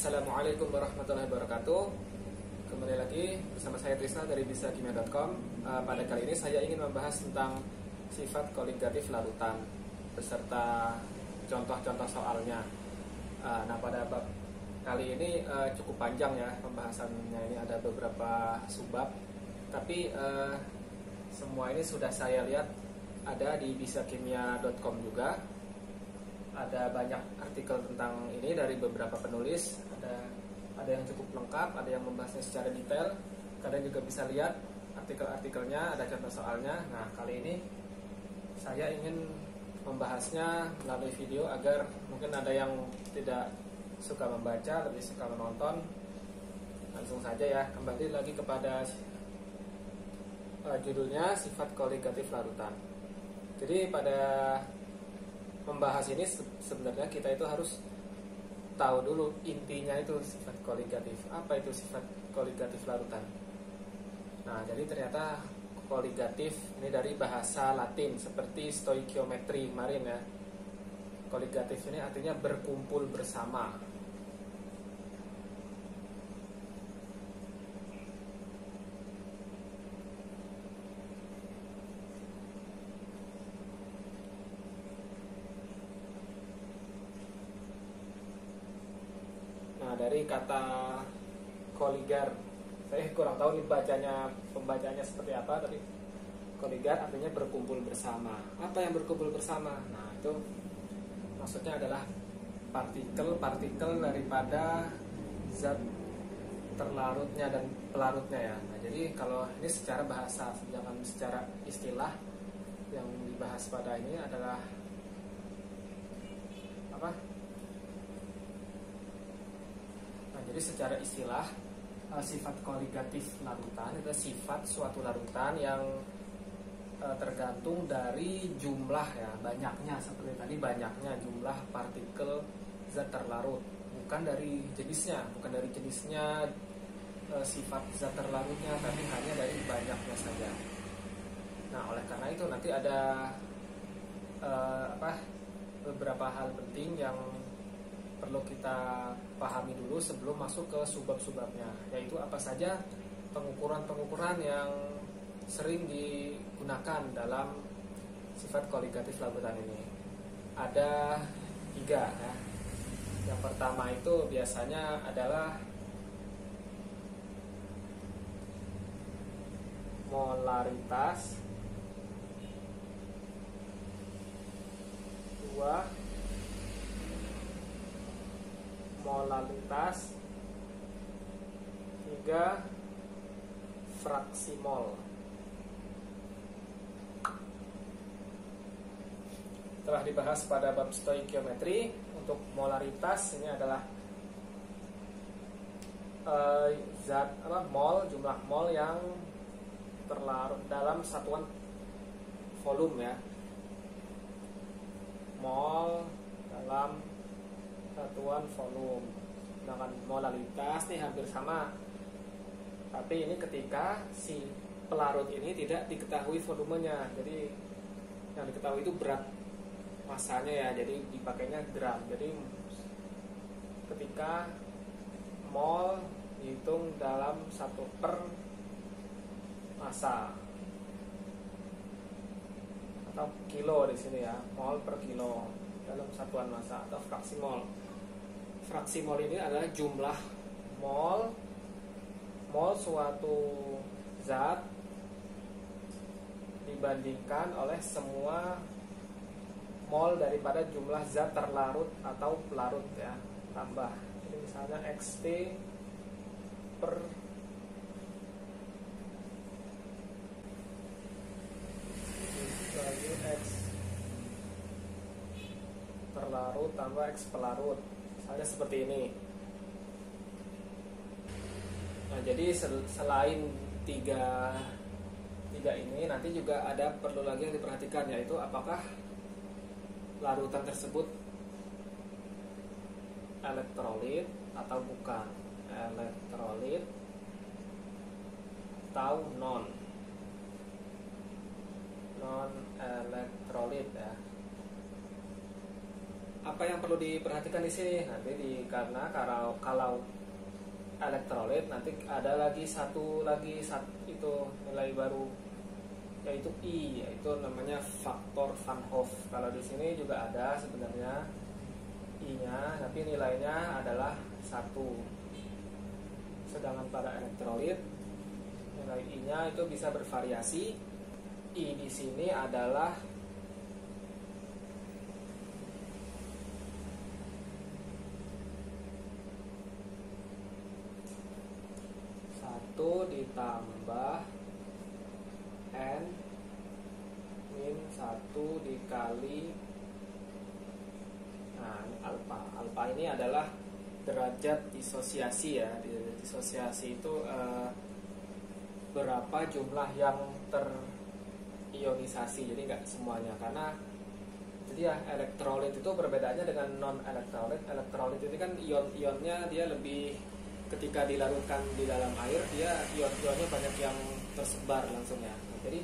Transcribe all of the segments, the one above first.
Assalamualaikum warahmatullahi wabarakatuh. Kembali lagi bersama saya Trisna dari bisakimia.com. Pada kali ini saya ingin membahas tentang sifat koligatif larutan beserta contoh-contoh soalnya. Nah, pada bab kali ini cukup panjang ya pembahasannya, ini ada beberapa subbab. Tapi semua ini sudah saya lihat ada di bisakimia.com juga. Ada banyak artikel tentang ini dari beberapa penulis. Ada yang cukup lengkap, ada yang membahasnya secara detail. Kalian juga bisa lihat artikel-artikelnya, ada contoh soalnya. Nah, kali ini saya ingin membahasnya melalui video agar mungkin ada yang tidak suka membaca, lebih suka menonton. Langsung saja ya, kembali lagi kepada judulnya sifat koligatif larutan. Jadi pada membahas ini sebenarnya kita itu harus tahu dulu intinya itu sifat koligatif. Apa itu sifat koligatif larutan? Nah, jadi ternyata koligatif ini dari bahasa Latin seperti stoikiometri kemarin ya. Koligatif ini artinya berkumpul bersama. Nah, dari kata koligar, saya kurang tahu nih pembacanya seperti apa, tapi koligar artinya berkumpul bersama. Apa yang berkumpul bersama? Nah, itu maksudnya adalah partikel-partikel daripada zat terlarutnya dan pelarutnya ya. Nah, jadi kalau ini secara bahasa, jangan secara istilah. Yang dibahas pada ini adalah apa? Jadi secara istilah sifat koligatif larutan itu sifat suatu larutan yang tergantung dari jumlah ya, banyaknya, seperti tadi banyaknya jumlah partikel zat terlarut, bukan dari jenisnya, sifat zat terlarutnya, tapi hanya dari banyaknya saja. Nah, oleh karena itu nanti ada beberapa hal penting yang perlu kita pahami dulu sebelum masuk ke subbab-subbabnya, yaitu apa saja pengukuran-pengukuran yang sering digunakan dalam sifat koligatif larutan ini. Ada 3 ya. Yang pertama itu biasanya adalah molaritas, 2 molalitas, 3 fraksi mol. Telah dibahas pada bab stoikiometri. Untuk molaritas ini adalah mol, jumlah mol yang terlarut dalam satuan volume ya. Mol dalam satuan volume. Sedangkan molalitas nih hampir sama, tapi ini ketika si pelarut ini tidak diketahui volumenya. Jadi yang diketahui itu berat masanya ya, jadi dipakainya gram. Jadi ketika mol dihitung dalam 1 per massa atau kilo di sini ya, mol per kilo dalam satuan massa atau fraksi mol. Fraksi mol ini adalah jumlah mol suatu zat dibandingkan oleh semua mol daripada jumlah zat terlarut atau pelarut ya, tambah. Jadi misalnya XT per X terlarut tambah X pelarut, misalnya seperti ini. Nah, jadi selain tiga ini, nanti juga ada perlu lagi yang diperhatikan, yaitu apakah larutan tersebut elektrolit atau bukan, elektrolit atau non elektrolit ya. apa yang perlu diperhatikan di sini nanti karena kalau elektrolit nanti ada lagi satu itu nilai baru yaitu I, yaitu namanya faktor Van Hoff. Kalau di sini juga ada sebenarnya I-nya, tapi nilainya adalah 1. Sedangkan pada elektrolit nilai I-nya itu bisa bervariasi. I di sini adalah 1 ditambah N min 1 dikali, nah alfa. Alfa ini adalah derajat disosiasi ya. Disosiasi itu berapa jumlah yang terionisasi, jadi nggak semuanya. Karena jadi ya elektrolit itu perbedaannya dengan non elektrolit. Elektrolit itu kan ion-ionnya dia lebih, ketika dilarutkan di dalam air dia ion-ionnya banyak yang tersebar langsung ya. Jadi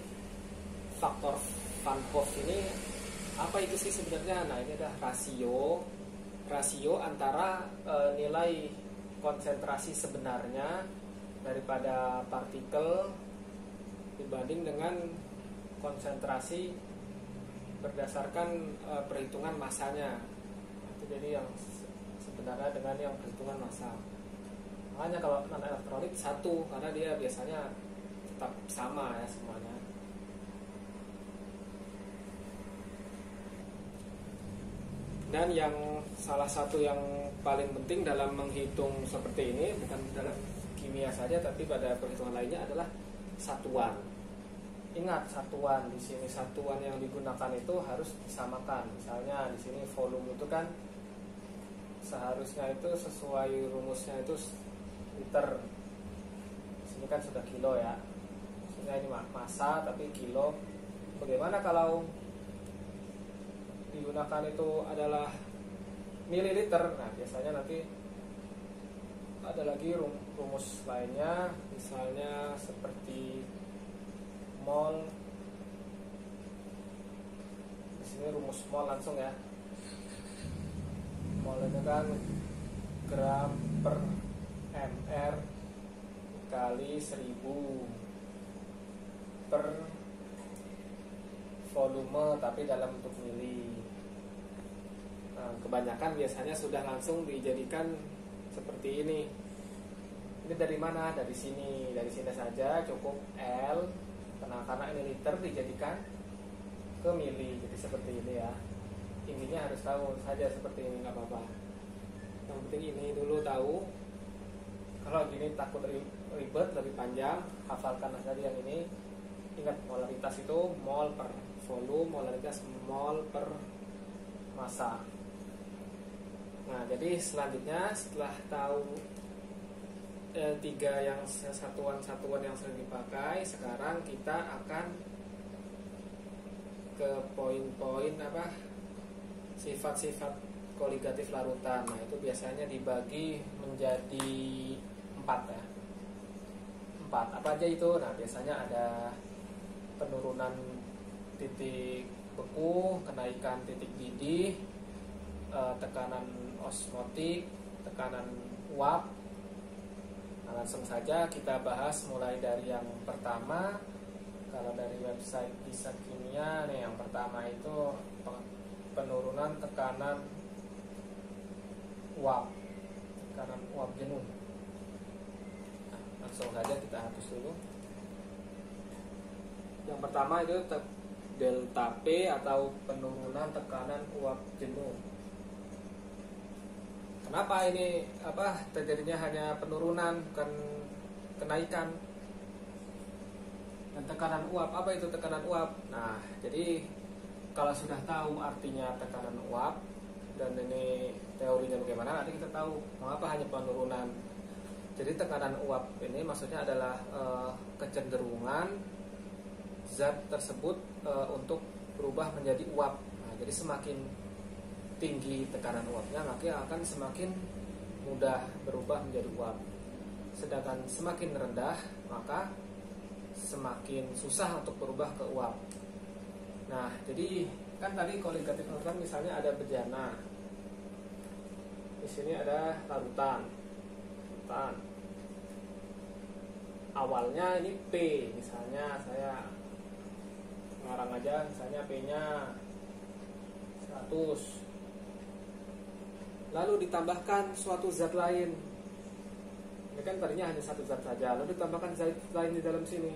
faktor Van Hoff ini apa itu sih sebenarnya? Nah, ini adalah rasio antara nilai konsentrasi sebenarnya daripada partikel dibanding dengan konsentrasi berdasarkan perhitungan masanya. Itu jadi yang sebenarnya dengan yang perhitungan massa. Makanya kalau non elektrolit 1, karena dia biasanya tetap sama ya semuanya. Dan yang salah satu yang paling penting dalam menghitung seperti ini, bukan dalam kimia saja tapi pada perhitungan lainnya, adalah satuan. Ingat satuan, di sini satuan yang digunakan itu harus disamakan. Misalnya di sini volume itu kan seharusnya itu sesuai rumusnya itu liter. Di sini kan sudah kilo ya. Maksudnya ini massa tapi kilo. Bagaimana kalau digunakan itu adalah mililiter? Nah, biasanya nanti ada lagi rumus lainnya, misalnya seperti mol. Di sini rumus mol langsung ya. Mol itu kan gram per mr kali 1000 per volume tapi dalam bentuk mili. Nah, kebanyakan biasanya sudah langsung dijadikan seperti ini. Ini dari mana? Dari sini saja cukup L. Karena ini liter dijadikan ke mili, jadi seperti ini ya. Intinya harus tahu saja seperti ini, nggak apa-apa. Yang penting ini dulu tahu. Kalau gini takut ribet, lebih panjang, hafalkan saja yang ini. Ingat molaritas itu mol per volume, molaritas mol per massa. Nah, jadi selanjutnya setelah tahu 3 yang satuan-satuan yang sering dipakai, sekarang kita akan ke poin-poin sifat-sifat koligatif larutan. Nah, itu biasanya dibagi menjadi 4 ya. 4 apa aja itu? Nah, biasanya ada penurunan titik beku, kenaikan titik didih, tekanan osmotik, tekanan uap. Nah, langsung saja kita bahas mulai dari yang pertama. Kalau dari website Bisa Kimia nih, yang pertama itu penurunan tekanan uap jenuh. Nah, langsung saja kita hapus dulu. Yang pertama itu delta P atau penurunan tekanan uap jenuh. Kenapa ini terjadinya hanya penurunan, bukan kenaikan? Dan tekanan uap, apa itu tekanan uap? Nah, jadi kalau sudah tahu artinya tekanan uap dan ini teorinya bagaimana, nanti kita tahu mengapa hanya penurunan. Jadi tekanan uap ini maksudnya adalah kecenderungan zat tersebut untuk berubah menjadi uap. Nah, jadi semakin tinggi tekanan uapnya, maka akan semakin mudah berubah menjadi uap. Sedangkan semakin rendah, maka semakin susah untuk berubah ke uap. Nah, jadi kan tadi koligatif larutan misalnya ada bejana. Di sini ada larutan. Awalnya ini P, misalnya saya ngarang aja, misalnya P-nya 100. Lalu ditambahkan suatu zat lain. Ini kan tadinya hanya satu zat saja, lalu ditambahkan zat lain di dalam sini,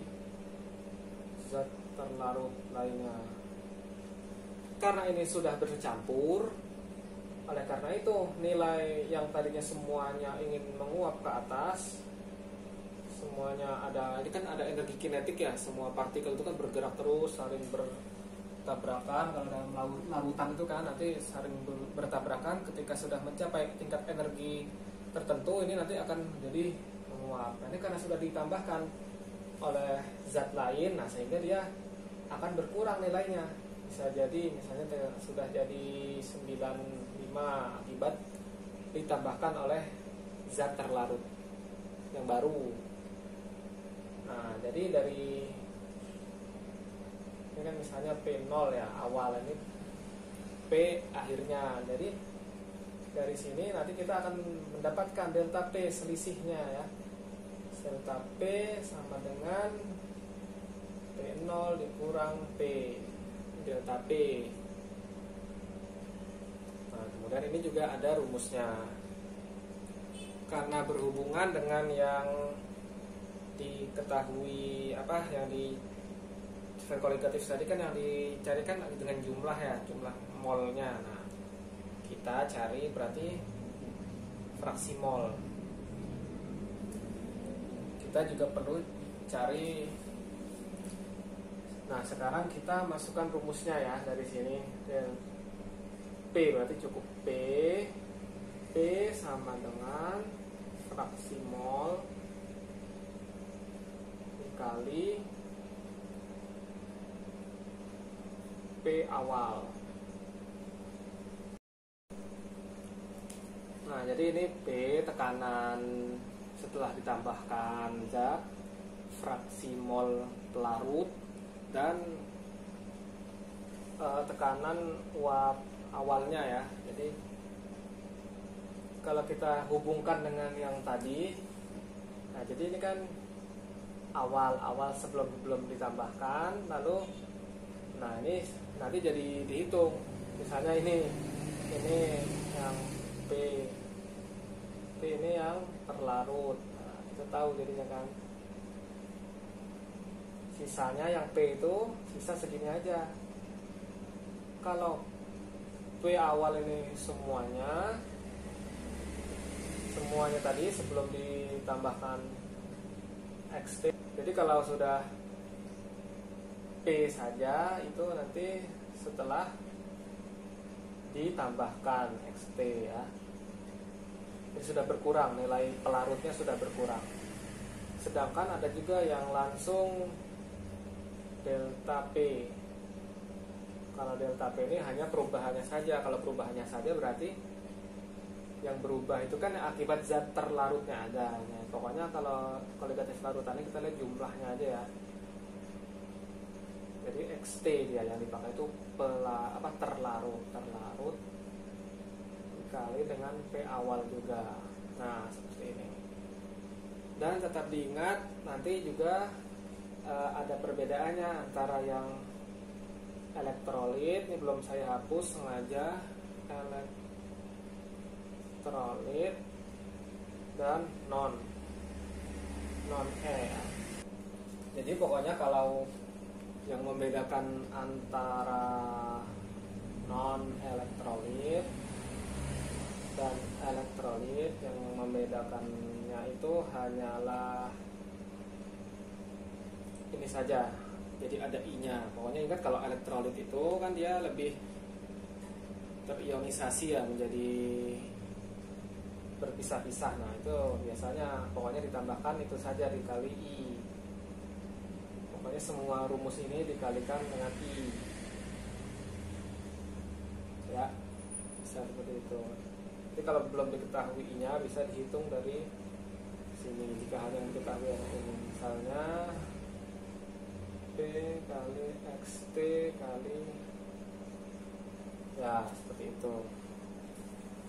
zat terlarut lainnya. Karena ini sudah bercampur, oleh karena itu nilai yang tadinya semuanya ingin menguap ke atas, semuanya ada, ini kan ada energi kinetik ya, semua partikel itu kan bergerak terus, saling bertabrakan. Kalau dalam larutan itu kan nanti saling bertabrakan, ketika sudah mencapai tingkat energi tertentu ini nanti akan menjadi menguap. Nah, ini karena sudah ditambahkan oleh zat lain, nah sehingga dia akan berkurang nilainya. Bisa jadi misalnya sudah jadi 95 akibat ditambahkan oleh zat terlarut yang baru. Nah, jadi dari ini kan misalnya P0 ya, awal ini P akhirnya. Jadi dari sini nanti kita akan mendapatkan delta P selisihnya ya. Delta P sama dengan P0 dikurang P delta P. Nah, kemudian ini juga ada rumusnya. Karena berhubungan dengan yang diketahui yang di sifat kualitatif tadi kan yang dicarikan dengan jumlah ya, jumlah molnya. Nah, kita cari berarti fraksi mol. Kita juga perlu cari. Nah, sekarang kita masukkan rumusnya ya dari sini. P berarti cukup P sama dengan fraksi mol dikali P awal. Nah, jadi ini P tekanan setelah ditambahkan zat, fraksi mol pelarut, dan tekanan uap awalnya ya. Jadi kalau kita hubungkan dengan yang tadi, nah jadi ini kan awal sebelum belum ditambahkan, lalu nah ini nanti jadi dihitung. Misalnya ini yang P ini yang terlarut. Nah, kita tahu jadinya kan sisanya yang P itu sisa segini aja. Kalau P awal ini semuanya tadi sebelum ditambahkan XT. Jadi kalau sudah P saja itu nanti setelah ditambahkan XT ya, ini sudah berkurang, nilai pelarutnya sudah berkurang. Sedangkan ada juga yang langsung delta P. Kalau delta P ini hanya perubahannya saja. Kalau perubahannya saja berarti yang berubah itu kan akibat zat terlarutnya ada. Nah, pokoknya kalau kualitatif larutannya kita lihat jumlahnya aja ya. Jadi XT dia yang dipakai itu terlarut dikali dengan P awal juga. Nah, seperti ini. Dan tetap diingat nanti juga ada perbedaannya antara yang elektrolit, ini belum saya hapus sengaja, elektrolit dan non E. Jadi pokoknya kalau yang membedakan antara non elektrolit dan elektrolit, yang membedakannya itu hanyalah ini saja. Jadi ada I-nya. Pokoknya ingat kalau elektrolit itu kan dia lebih terionisasi ya, menjadi berpisah-pisah. Nah, itu biasanya pokoknya ditambahkan itu saja dikali I. Pokoknya semua rumus ini dikalikan dengan I. Ya, bisa seperti itu. Jadi kalau belum diketahui I-nya bisa dihitung dari sini. Jika hanya diketahui yang ini, misalnya P kali XT kali, ya seperti itu.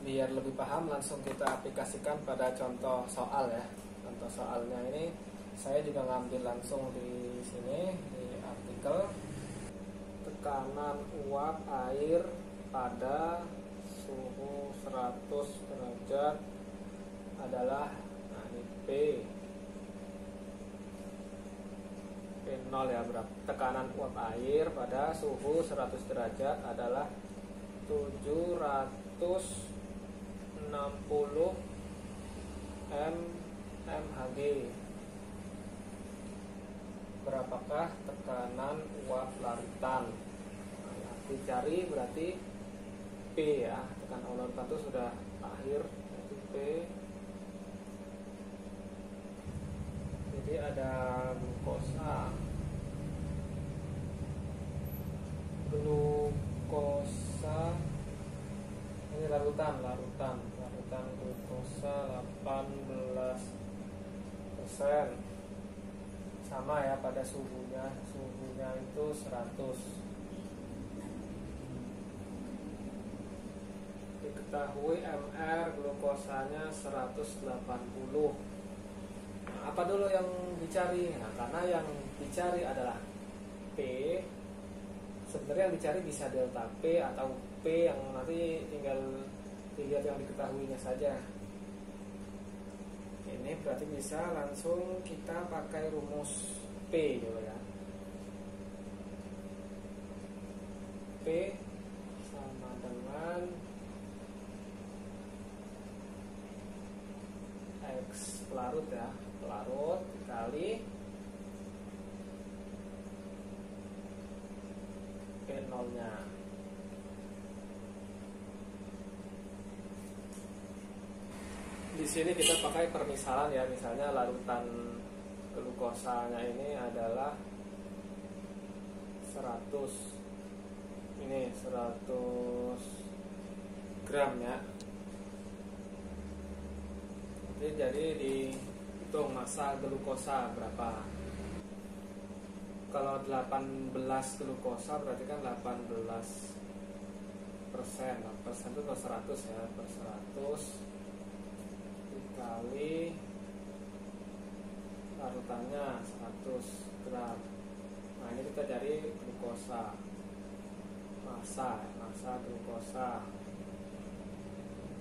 biar lebih paham langsung kita aplikasikan pada contoh soal ya. Contoh soalnya ini saya juga ngambil langsung di sini di artikel. Tekanan uap air pada suhu 100 derajat adalah, nah ini P0 ya, berapa? Tekanan uap air pada suhu 100 derajat adalah 760 mmHg. Berapakah tekanan uap larutan? Nah, yang dicari berarti P ya, tekanan uap larutan itu sudah akhir, yaitu P. Jadi ada glukosa ini larutan glukosa 18%, sama ya pada suhunya itu 100. Diketahui mR glukosanya 180. Nah, apa dulu yang dicari? Nah, karena yang dicari adalah P. Sebenarnya yang dicari bisa delta P atau P yang nanti tinggal dilihat yang diketahuinya saja. Ini berarti bisa langsung kita pakai rumus P gitu ya. P sama dengan X pelarut ya, pelarut dikali P0 nya. Di sini kita pakai permisalan ya, misalnya larutan glukosanya ini adalah 100. Ini 100 gram ya. Jadi dihitung massa glukosa berapa. Kalau 18 glukosa berarti kan 18%. 8% itu per 100 ya, per 100 dikali larutannya 100 gram. Nah, ini kita cari glukosa, massa glukosa.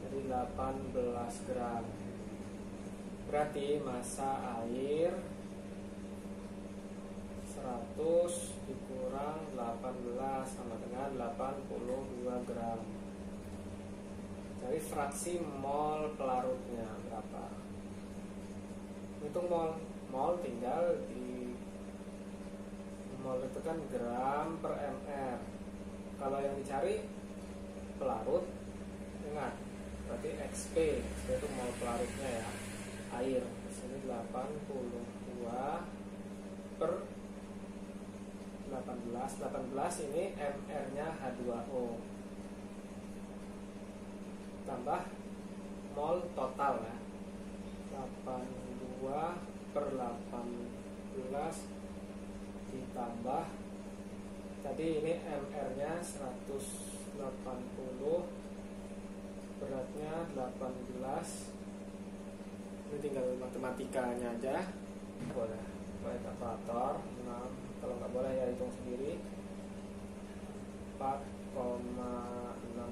Jadi 18 gram. Berarti massa air 100 dikurang 18 sama dengan 82 gram. Jadi fraksi mol pelarutnya berapa? Hitung mol tinggal di mol itu kan gram per mr. Kalau yang dicari pelarut, ingat berarti XP itu mol pelarutnya ya, air. Di sini 82 per 18 ini mr-nya H2O tambah mol total ya, 82 per 18 ditambah tadi ini mr-nya 180, beratnya 18. Ini tinggal matematikanya aja. Boleh pakai kalkulator 6, kalau nggak boleh ya hitung sendiri. 4,6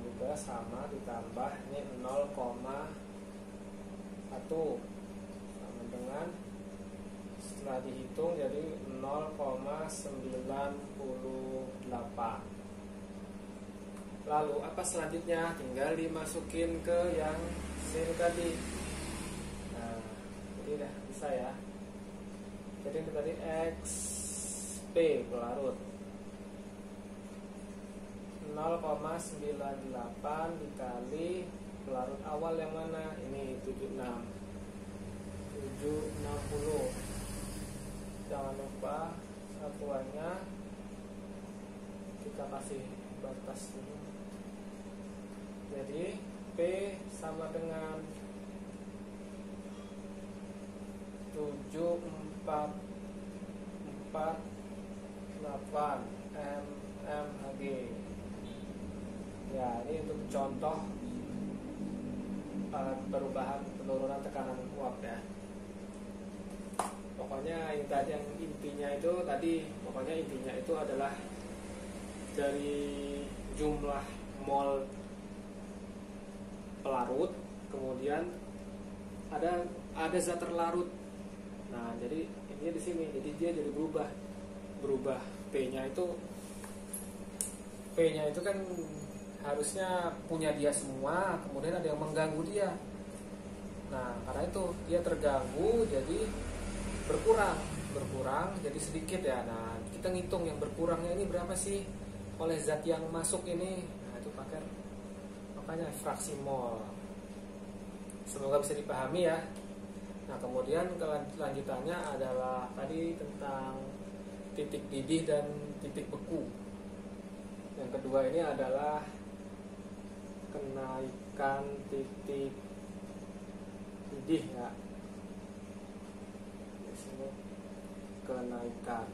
juga sama ditambah ini 0,1 sama dengan, setelah dihitung jadi 0,98. Lalu apa selanjutnya? Tinggal dimasukin ke yang sini tadi. Nah, jadi udah bisa ya. Jadi ini tadi XP pelarut 0,98 dikali pelarut awal yang mana? Ini 760. Jangan lupa satuannya kita kasih batas dulu. Jadi P sama dengan 748 mmHg. Ya, ini untuk contoh perubahan penurunan tekanan uap ya. Pokoknya intinya itu adalah dari jumlah mol pelarut, kemudian ada zat terlarut. Nah, jadi ini di sini, jadi dia jadi berubah P-nya itu kan harusnya punya dia semua, kemudian ada yang mengganggu dia. Nah, karena itu dia terganggu, jadi berkurang jadi sedikit ya. Nah, kita ngitung yang berkurangnya ini berapa sih oleh zat yang masuk ini. Nah, itu makanya fraksi mol. Semoga bisa dipahami ya. Nah, kemudian kelanjutannya adalah tadi tentang titik didih dan titik beku. Yang kedua ini adalah kenaikan titik didih ya. Di sini kenaikan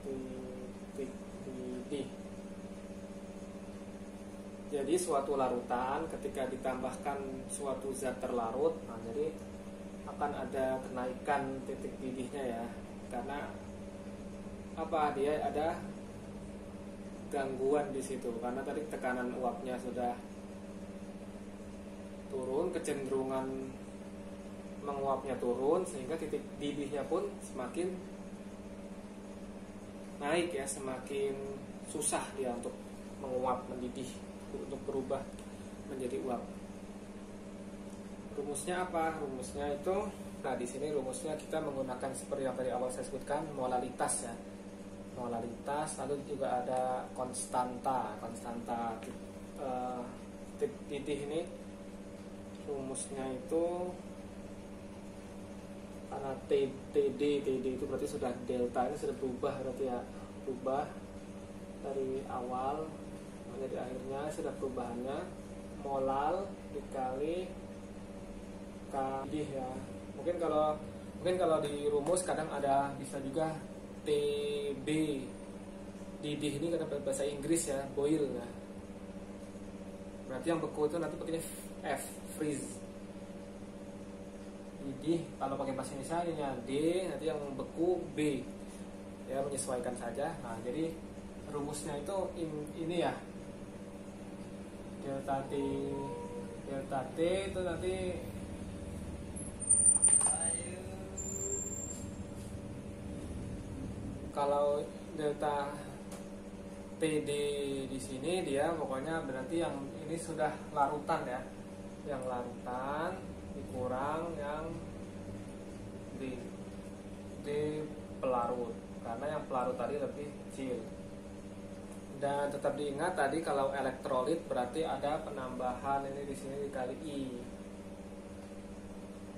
titik didih. Jadi suatu larutan ketika ditambahkan suatu zat terlarut, nah jadi akan ada kenaikan titik didihnya ya. Karena dia ada gangguan di situ, karena tadi tekanan uapnya sudah turun, kecenderungan menguapnya turun, sehingga titik didihnya pun semakin naik ya, semakin susah dia untuk menguap, mendidih, untuk berubah menjadi uap. Rumusnya apa? Rumusnya itu, nah di sini rumusnya kita menggunakan seperti yang tadi awal saya sebutkan, molalitas ya. Molalitas, lalu juga ada konstanta titik didih ini. Rumusnya itu karena TD itu berarti sudah delta ini sudah berubah, berarti ya berubah dari awal menjadi akhirnya, sudah perubahannya molal dikali didih ya. Mungkin kalau di rumus kadang ada bisa juga TB didih ini kata bahasa Inggris ya, boil ya. Berarti yang beku itu nanti pakainya F, freeze. Didih kalau pakai bahasa Indonesia D, nanti yang beku B. Ya, menyesuaikan saja. Nah, jadi rumusnya itu ini ya. Delta T itu nanti kalau delta TD di sini dia pokoknya berarti yang ini sudah larutan ya. Yang larutan dikurang yang D pelarut, karena yang pelarut tadi lebih kecil. Dan tetap diingat tadi kalau elektrolit berarti ada penambahan ini di sini dikali I.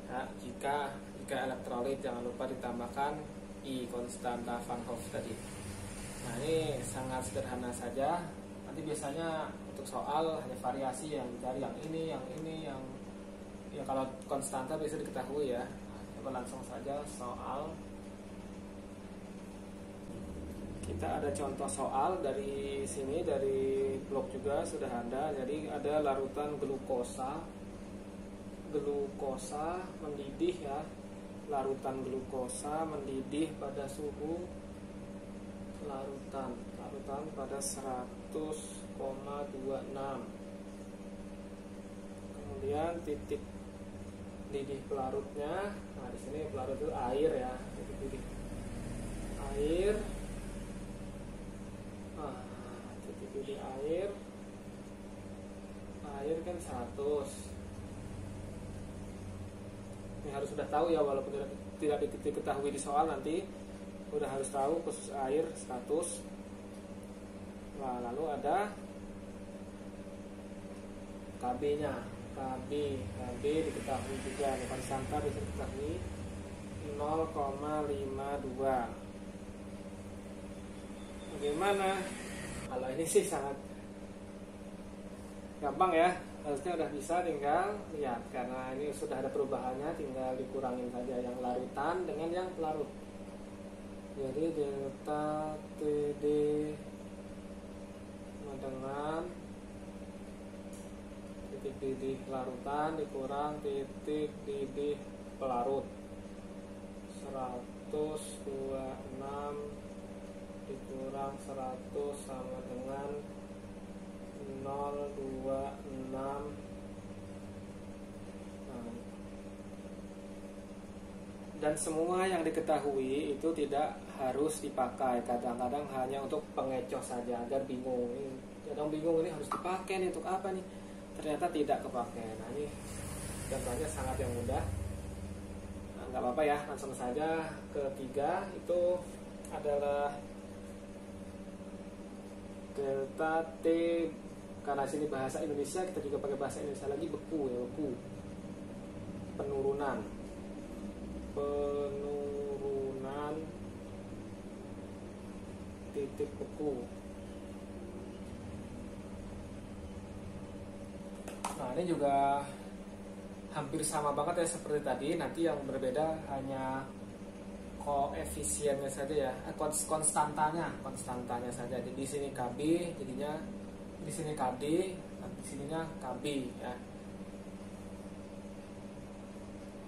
Ya, jika elektrolit jangan lupa ditambahkan I, konstanta Van Hoff tadi. Nah, ini sangat sederhana saja. Nanti biasanya untuk soal hanya variasi yang dicari, yang ini ya, kalau konstanta bisa diketahui ya. Nah, coba langsung saja soal. Kita ada contoh soal dari sini, dari blog juga sudah ada. Jadi ada larutan glukosa mendidih ya. Larutan glukosa mendidih pada suhu larutan pada 100,26. Kemudian titik didih pelarutnya, nah di sini pelarut itu air ya, titik didih air. Nah, titik didih air kan 100. Ini harus sudah tahu ya, walaupun tidak diketahui di soal, nanti udah harus tahu khusus air 100. Nah, lalu ada KB-nya. KB diketahui juga, konstanta bisa diketahui 0,52. Bagaimana? Kalau ini sih sangat gampang ya. Harusnya udah bisa, tinggal lihat, karena ini sudah ada perubahannya, tinggal dikurangin saja yang larutan dengan yang pelarut. Jadi delta TD dengan titik didih larutan dikurang titik didih pelarut. 126 dikurang 100 sama dengan 026. Dan semua yang diketahui itu tidak harus dipakai. Kadang-kadang hanya untuk pengecoh saja agar bingung. Kadang bingung ini harus dipakai nih untuk apa nih? Ternyata tidak kepakai. Nah ini contohnya sangat yang mudah. Nah, nggak apa-apa ya, langsung saja. Ketiga itu adalah delta T. Karena sini bahasa Indonesia, kita juga pakai bahasa Indonesia lagi, beku ya, beku. Penurunan titik beku. Nah ini juga hampir sama banget ya seperti tadi. Nanti yang berbeda hanya koefisiennya saja ya, konstantanya saja. Jadi di sini KB, jadinya di sini KD, di sininya KB ya.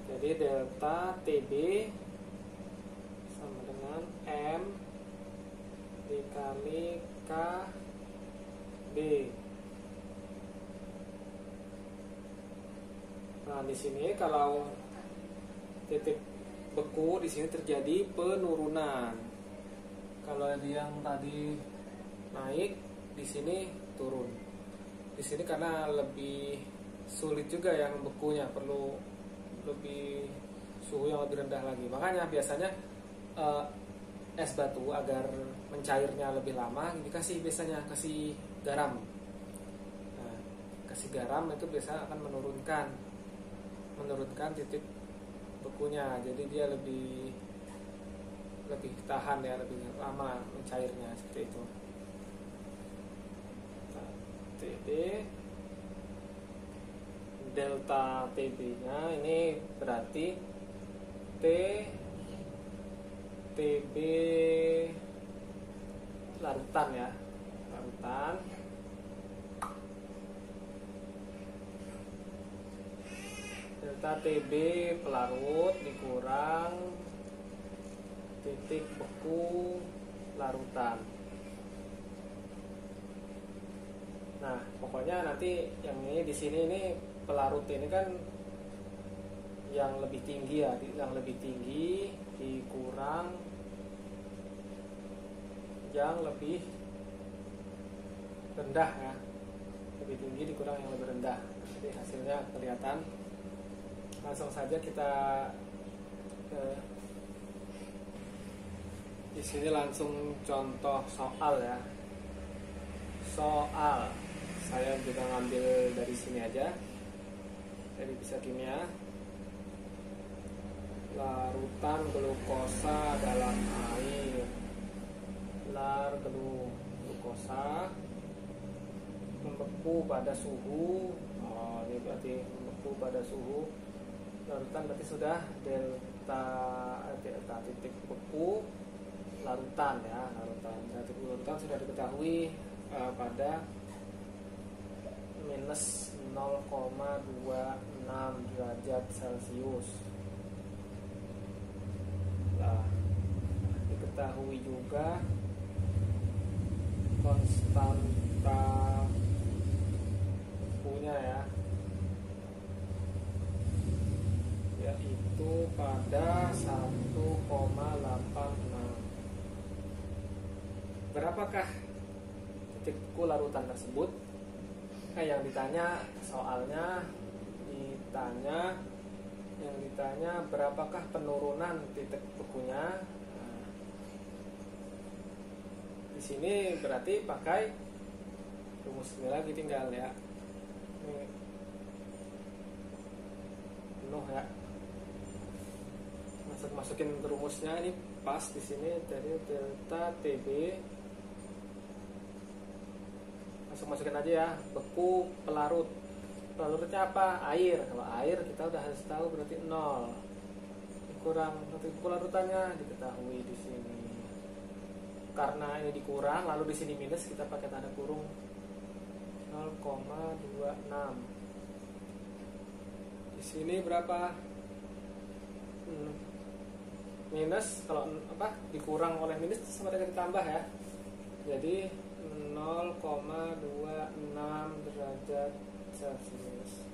Jadi delta TB sama dengan M dikali KB. Nah, di sini kalau titik beku di sini terjadi penurunan. Kalau yang tadi naik, di sini turun. Di sini karena lebih sulit juga yang bekunya, perlu lebih suhu yang lebih rendah lagi. Makanya biasanya es batu agar mencairnya lebih lama dikasih biasanya kasih garam. Nah, kasih garam itu biasa akan menurunkan titik bekunya. Jadi dia lebih tahan ya, lebih lama mencairnya seperti itu. Nah, TB delta TB-nya ini berarti TB larutan ya, larutan delta TB pelarut dikurang titik beku larutan. Nah, pokoknya nanti yang ini di sini ini pelarut ini kan yang lebih tinggi ya, yang lebih tinggi dikurang yang lebih rendah ya, lebih tinggi dikurang yang lebih rendah. Jadi hasilnya kelihatan. Langsung saja kita di sini langsung contoh soal ya. Soal saya juga ngambil dari sini aja. Jadi bisa kimia, larutan glukosa dalam air, glukosa membeku pada suhu, ini berarti membeku pada suhu larutan, berarti sudah delta titik beku larutan ya, titik larutan sudah diketahui pada minus 0,26 derajat Celcius. Nah, diketahui juga konstanta bekunya ya, yaitu pada 1,86. Berapakah titik beku larutan tersebut? Yang ditanya soalnya ditanya berapakah penurunan titik bekunya. Nah, di sini berarti pakai rumus ini lagi tinggal ya. Ini penuh ya. Masukin rumusnya ini pas di sini dari delta TB. Masukin aja ya, beku pelarut. Pelarutnya apa? Air. Kalau air kita udah harus tahu berarti 0. Dikurang titik pelarutannya diketahui di sini. Karena ini dikurang, lalu di sini minus, kita pakai tanda kurung 0,26. Sini berapa? Minus, kalau dikurang oleh minus sama dengan ditambah ya. Jadi 0,26 derajat Celcius.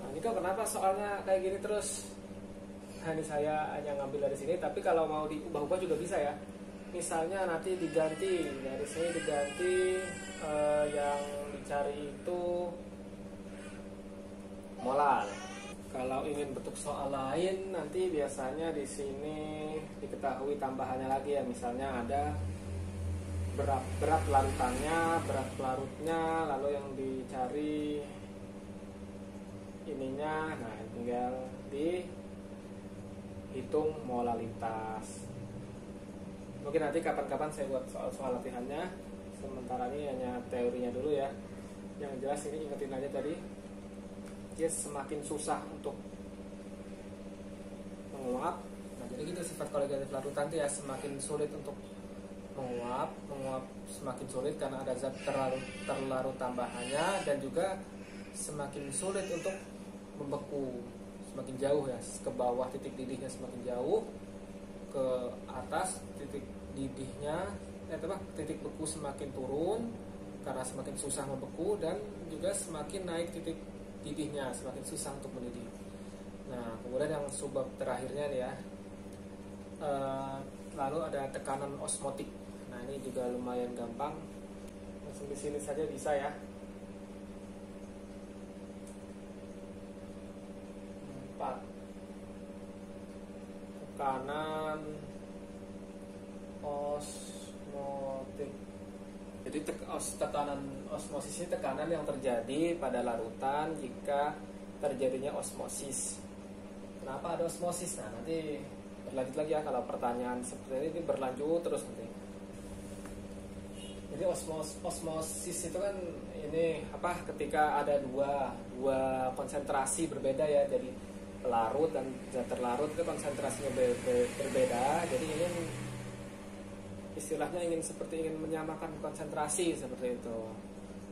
Nah, ini kok kenapa soalnya kayak gini terus? Nah, ini saya hanya ngambil dari sini, tapi kalau mau diubah-ubah juga bisa ya. Misalnya nanti diganti, dari sini diganti yang dicari itu molar. Kalau ingin bentuk soal lain, nanti biasanya di sini diketahui tambahannya lagi ya. Misalnya ada berat larutannya, berat larutnya, lalu yang dicari ininya. Nah, tinggal dihitung molalitas. Mungkin nanti kapan-kapan saya buat soal latihannya. Sementara ini hanya teorinya dulu ya. Yang jelas ini ingetin aja tadi, dia semakin susah untuk menguap. Nah, jadi gitu sifat koligatif larutan itu ya, semakin sulit untuk menguap semakin sulit karena ada zat terlarut tambahannya, dan juga semakin sulit untuk membeku, semakin jauh ya, ke bawah titik didihnya semakin jauh, ke atas titik didihnya titik beku semakin turun karena semakin susah membeku, dan juga semakin naik titik didihnya, semakin susah untuk mendidih. Nah, kemudian yang subbab terakhirnya nih ya, lalu ada tekanan osmotik. Nah, ini juga lumayan gampang, langsung di sini saja bisa ya. 4. Tekanan osmotik. Jadi tekanan osmosis ini tekanan yang terjadi pada larutan jika terjadinya osmosis. Kenapa ada osmosis? Nah, nanti berlanjut lagi ya, kalau pertanyaan seperti ini berlanjut terus nanti. Jadi osmosis itu kan ini ketika ada dua konsentrasi berbeda ya, jadi pelarut dan zat terlarut itu konsentrasinya berbeda. Jadi ini istilahnya ingin menyamakan konsentrasi seperti itu.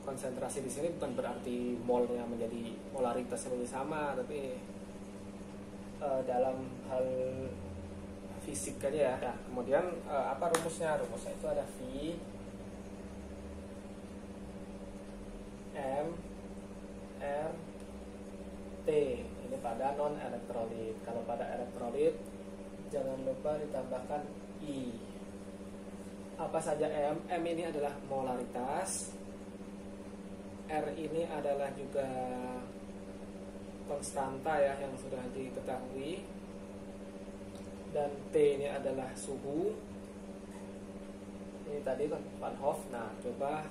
Konsentrasi di sini bukan berarti molnya menjadi molaritasnya menjadi sama, tapi dalam hal fisik aja ya. Nah, kemudian apa rumusnya? Rumusnya itu ada V M R T. Ini pada non elektrolit. Kalau pada elektrolit jangan lupa ditambahkan I. Apa saja M? M ini adalah molaritas, R ini adalah juga konstanta ya yang sudah diketahui, dan T ini adalah suhu. Ini tadi kan Van Hoff. Nah, coba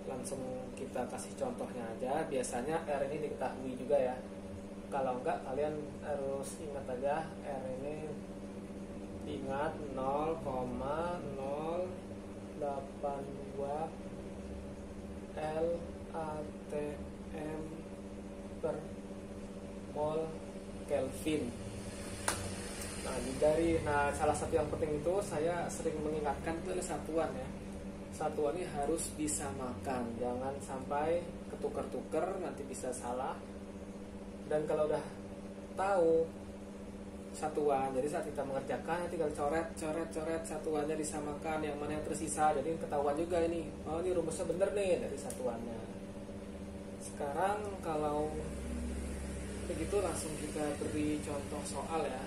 langsung kita kasih contohnya aja. Biasanya R ini diketahui juga ya. Kalau enggak, kalian harus ingat aja R ini, ingat 0,082 LATM per mol Kelvin. Nah, salah satu yang penting itu saya sering mengingatkan itu adalah satuan ya. Satuan ini harus disamakan, jangan sampai ketukar-tukar, nanti bisa salah. Dan kalau udah tahu satuan, jadi saat kita mengerjakan tinggal coret satuannya disamakan, yang mana yang tersisa, jadi ketahuan juga ini, oh ini rumusnya bener nih dari satuannya. Sekarang kalau begitu langsung kita beri contoh soal ya.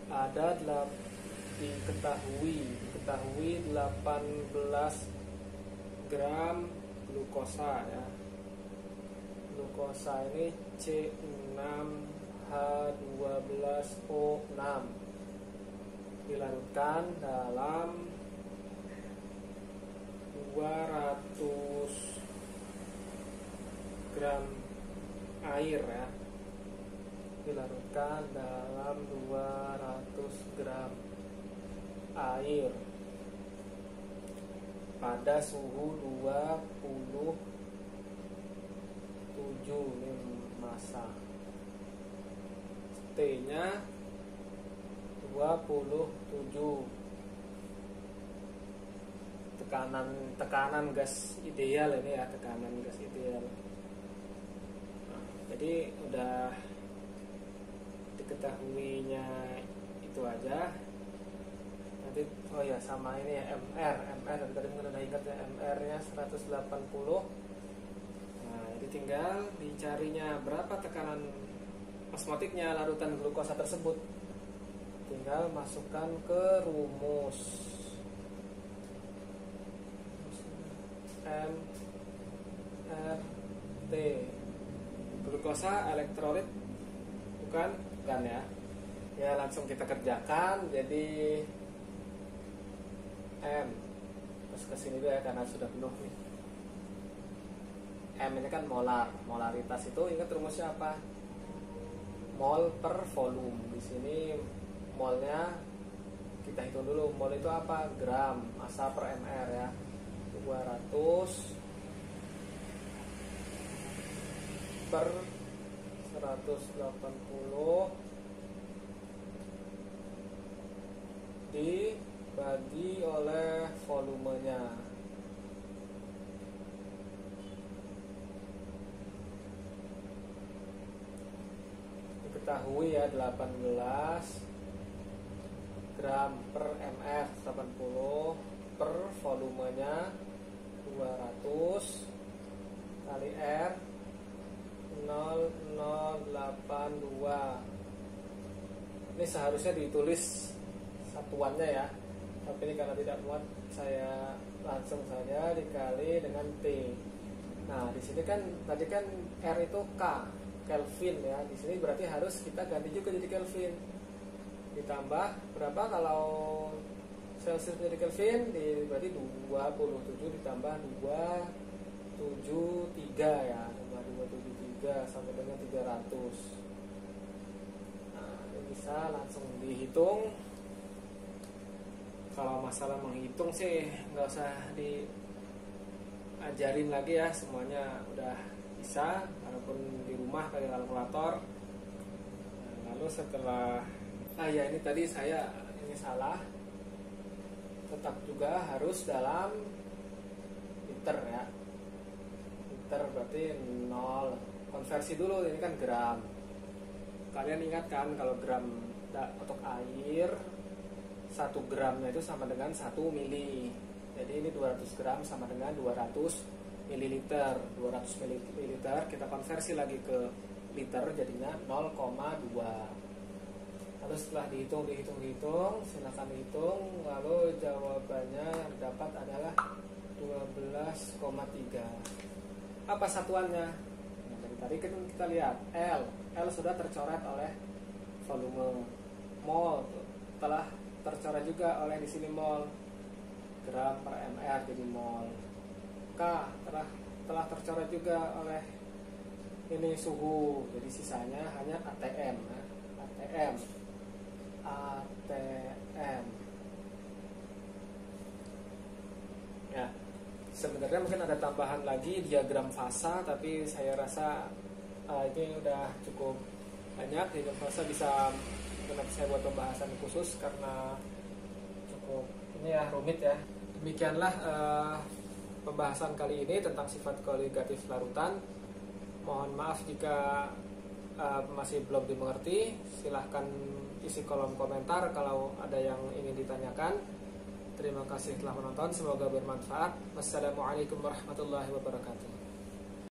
Ada diketahui 18 gram glukosa ya. Glukosa ini C6H12O6 dilarutkan dalam 200 gram air ya. Dilarutkan dalam 200 gram air pada suhu 27, ini massa. T nya 27. Tekanan gas ideal ini ya, tekanan gas ideal. Nah, T Jadi udah diketahuinya itu aja. Nanti oh ya sama ini ya MR tadi mungkin udah ingat ya, MR nya 180. Nah jadi tinggal dicarinya berapa tekanan osmotiknya larutan glukosa tersebut, tinggal masukkan ke rumus MRT. Glukosa elektrolit bukan kan ya. Ya langsung kita kerjakan. Jadi M terus kesini dulu ya karena sudah penuh nih. M ini kan molar, molaritas itu ingat rumusnya apa? Mol per volume. Di sini molnya kita hitung dulu. Mol itu apa? Gram, massa per mr ya. 200 per 180 dibagi oleh volumenya. Diketahui ya 18 gram per mr 80 per volumenya 200 kali R 0082. Ini seharusnya ditulis satuannya ya, tapi ini karena tidak muat saya langsung saja dikali dengan T. Nah di sini kan tadi kan R itu K Kelvin ya, di sini berarti harus kita ganti juga jadi Kelvin. Ditambah berapa kalau Celsius menjadi Kelvin? Berarti 27 ditambah 273 ya, tambah 273 sampai dengan 300. Nah ini bisa langsung dihitung. Kalau masalah menghitung sih nggak usah diajarin lagi ya, semuanya udah bisa walaupun di rumah pakai kalkulator. Nah, lalu setelah ya ini tadi saya ini salah, tetap juga harus dalam liter ya. Liter berarti 0. Konversi dulu, ini kan gram. Kalian ingat kan kalau gram untuk air 1 gramnya itu sama dengan 1 mili. Jadi ini 200 gram sama dengan 200 mililiter. 200 mililiter kita konversi lagi ke liter jadinya 0,2. Lalu setelah dihitung, silakan hitung. Lalu jawabannya yang dapat adalah 12,3. Apa satuannya? Nah, dari tadi kita lihat L sudah tercoret oleh volume. Mol telah tercoret juga oleh di sini mol. Gram per mr jadi mol. K telah tercoret juga oleh ini suhu. Jadi sisanya hanya ATM. Ya, sebenarnya mungkin ada tambahan lagi diagram fasa, tapi saya rasa ini udah cukup banyak. Diagram fasa bisa kenapa saya buat pembahasan khusus karena cukup ini ya rumit ya. Demikianlah pembahasan kali ini tentang sifat koligatif larutan. Mohon maaf jika masih belum dimengerti. Silahkan isi kolom komentar kalau ada yang ingin ditanyakan. Terima kasih telah menonton, semoga bermanfaat. Wassalamualaikum warahmatullahi wabarakatuh.